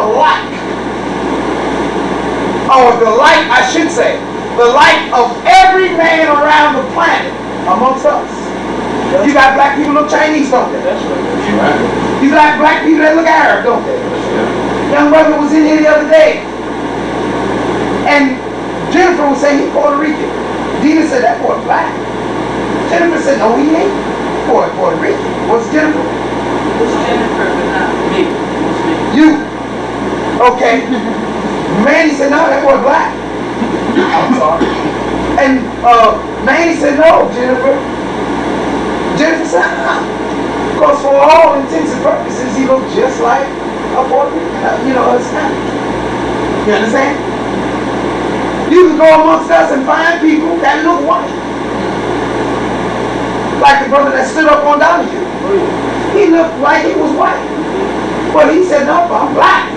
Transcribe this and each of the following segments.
light, or the light, I should say, the light of every man around the planet amongst us. You got black people look Chinese, don't they? That's right. You got black people that look Arab, don't they? Young brother was in here the other day, and Jennifer was saying he's Puerto Rican. Dina said that boy black. Jennifer said no, he ain't. Boy, Puerto Rican. What's Jennifer? It's Jennifer, but not me. You. Okay. Manny said no, that boy black. I'm sorry. And Manny said no, Jennifer. Jennifer said no. Because for all intents and purposes, he looked just like a Puerto Rican, a Hispanic. You understand? You can go amongst us and find people that look white. Like the brother that stood up on Donahue. He looked like he was white. But he said, no, I'm black.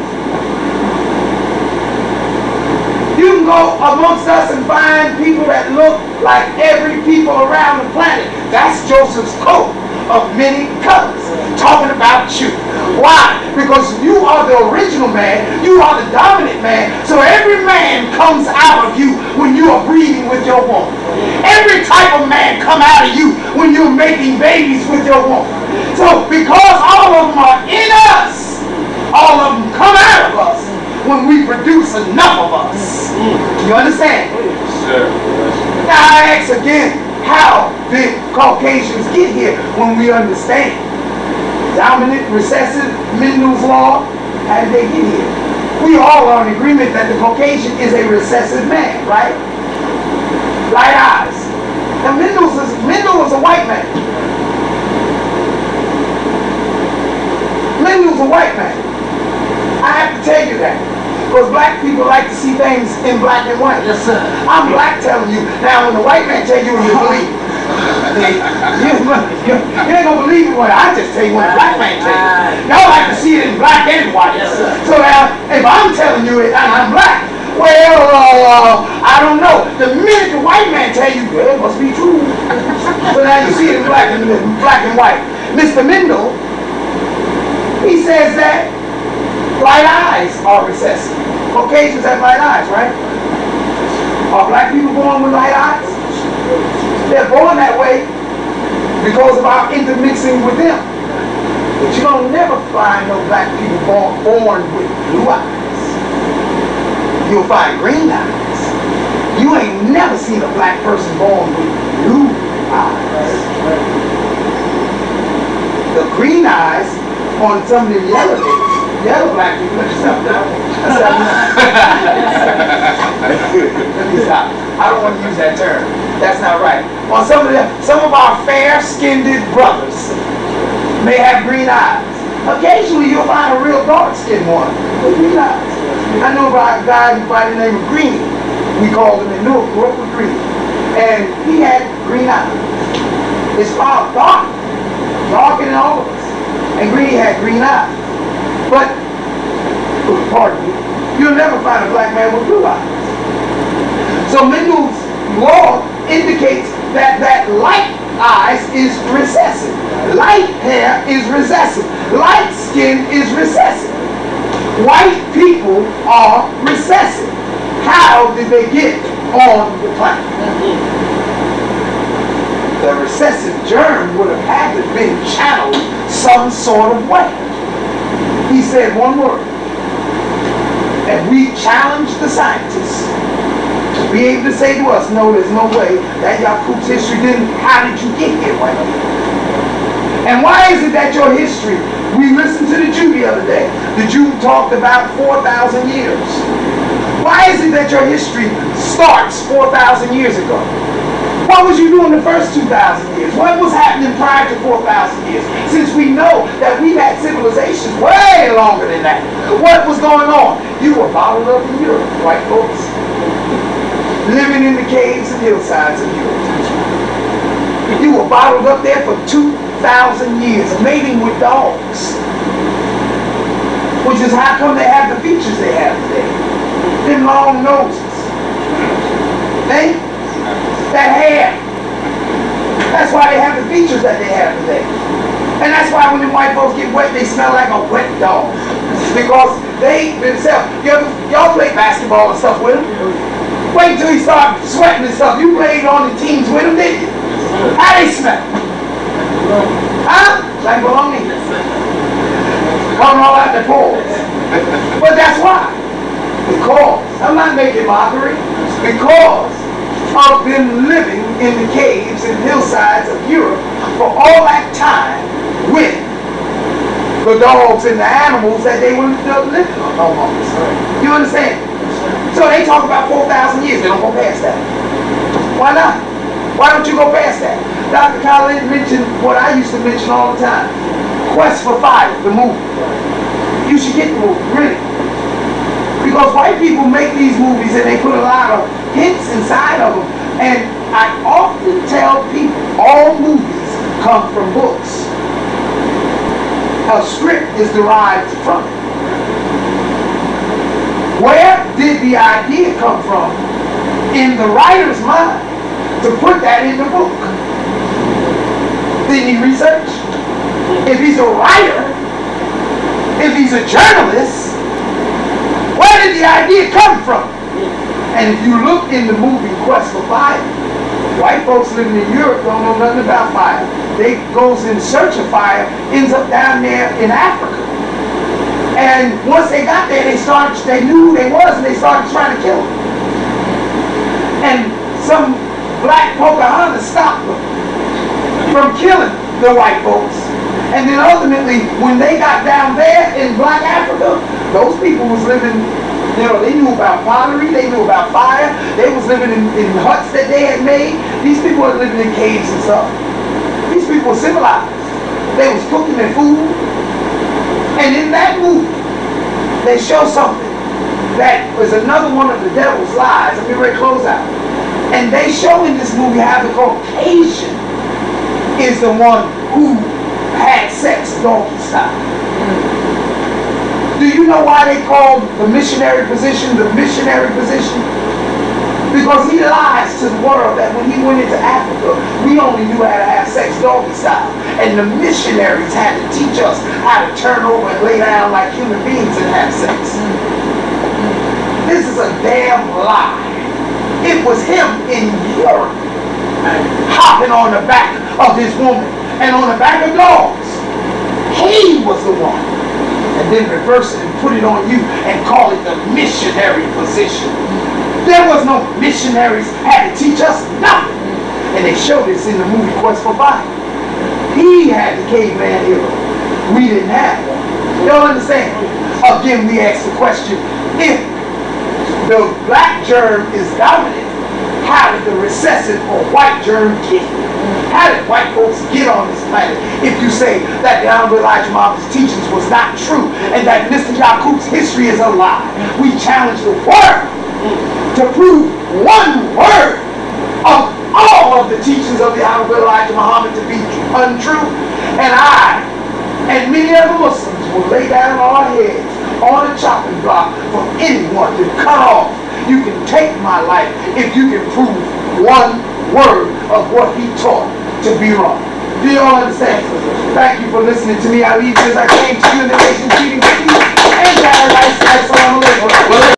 You can go amongst us and find people that look like every people around the planet. That's Joseph's coat of many colors, talking about you. Why? Because you are the original man, you are the dominant man, so every man comes out of you when you are breathing with your woman. Every type of man come out of you when you're making babies with your woman. So because all of them are in us, all of them come out of us when we produce enough of us. You understand? Sir. Now I ask again, how did Caucasians get here when we understand? Dominant, recessive, Mendel's law, how did they get here? We all are in agreement that the Caucasian is a recessive man, right? Light eyes. Now Mendel was a white man. Mendel's a white man. I have to tell you that. Because black people like to see things in black and white. Yes, sir. I'm black telling you. Now, when the white man tell you, you believe. You ain't gonna believe it when I just tell you what the black man tell you. Y'all like to see it in black and white. Yes, sir. So now, if I'm telling you it and I'm black, well, I don't know. The minute the white man tell you, well, it must be true. So now you see it in black and white. Mr. Mendel, he says that light eyes are recessive. Caucasians have light eyes, right? Are black people born with light eyes? They're born that way because of our intermixing with them. But you're going to never find no black people born with blue eyes. You'll find green eyes. You ain't never seen a black person born with blue eyes. The green eyes on some of the yellow black people, let yourself down. I don't want to use that term. That's not right. On some of our fair-skinned brothers may have green eyes. Occasionally you'll find a real dark-skinned one with green eyes. I know about a guy by the name of Greeny. We called him in Newark, grew up with Greeny. And he had green eyes. His father, darker than all of us. And Greeny had green eyes. But, pardon me, you'll never find a black man with blue eyes. So Mendel's law indicates that light eyes is recessive. Light hair is recessive. Light skin is recessive. White people are recessive. How did they get on the planet? The recessive germ would have had to be channeled some sort of way. He said one word, and we challenged the scientists to be able to say to us, no, there's no way that Yaqub's history didn't, how did you get here? And why is it that your history, we listened to the Jew the other day, the Jew talked about 4,000 years. Why is it that your history starts 4,000 years ago? What was you doing the first 2,000 years? What was happening prior to 4,000 years? Since we know that we've had civilizations way longer than that. What was going on? You were bottled up in Europe, white folks. Living in the caves and hillsides of Europe. You were bottled up there for 2,000 years, mating with dogs. Which is how come they have the features they have today. Them long noses. Hey? That hair. That's why they have the features that they have today. And that's why when the white folks get wet, they smell like a wet dog. Because they themselves, y'all play basketball and stuff with them. Wait till he started sweating and stuff. You played on the teams with them, didn't you? How they smell? Huh? Like bologna. Coming all out the pores. But that's why. Because, I'm not making mockery, because of them living in the caves and hillsides of Europe for all that time with the dogs and the animals that they were living amongst. You understand? So they talk about 4,000 years. They don't go past that. Why not? Why don't you go past that? Dr. Collins mentioned what I used to mention all the time. Quest for Fire, the movie. You should get the movie, really. Because white people make these movies and they put a lot of hints inside of them. And I often tell people, all movies come from books. A script is derived from it. Where did the idea come from in the writer's mind to put that in the book? Didn't he research? If he's a writer, if he's a journalist, where did the idea come from? And if you look in the movie Quest for Fire, white folks living in Europe don't know nothing about fire. They goes in search of fire, ends up down there in Africa. And once they got there, they knew who they was, and they started trying to kill them. And some black Pocahontas stopped them from killing the white folks. And then ultimately, when they got down there in black Africa, those people was living, they knew about pottery, they knew about fire, they was living in huts that they had made. These people were living in caves and stuff. These people were civilized. They was cooking their food. And in that movie, they show something that was another one of the devil's lies. Let me ready to close out. And they show in this movie how the Caucasian is the one who had sex donkey style. Do you know why they called the missionary position the missionary position? Because he lies to the world that when he went into Africa, we only knew how to have sex doggy style. And the missionaries had to teach us how to turn over and lay down like human beings and have sex. This is a damn lie. It was him in Europe hopping on the back of this woman and on the back of dogs. He was the one. And then reverse it and put it on you and call it the missionary position. There was no missionaries had to teach us nothing. And they showed this in the movie Quest for Fire. He had the caveman hero. We didn't have one. You don't understand? Again, we ask the question, if the black germ is dominant, how did the recessive or white germ get here? How did white folks get on this planet? If you say that the Honorable Elijah Muhammad's teachings was not true and that Mr. Yaqub's history is a lie, we challenge the world to prove one word of all of the teachings of the Honorable Elijah Muhammad to be untrue. And I and many other Muslims will lay down our heads on a chopping block for anyone to cut off. You can take my life if you can prove one word of what he taught to be wrong. Do you all understand? Thank you for listening to me. I leave as I came to you in the nation, feeding peace and paradise. Assalamu alaikum.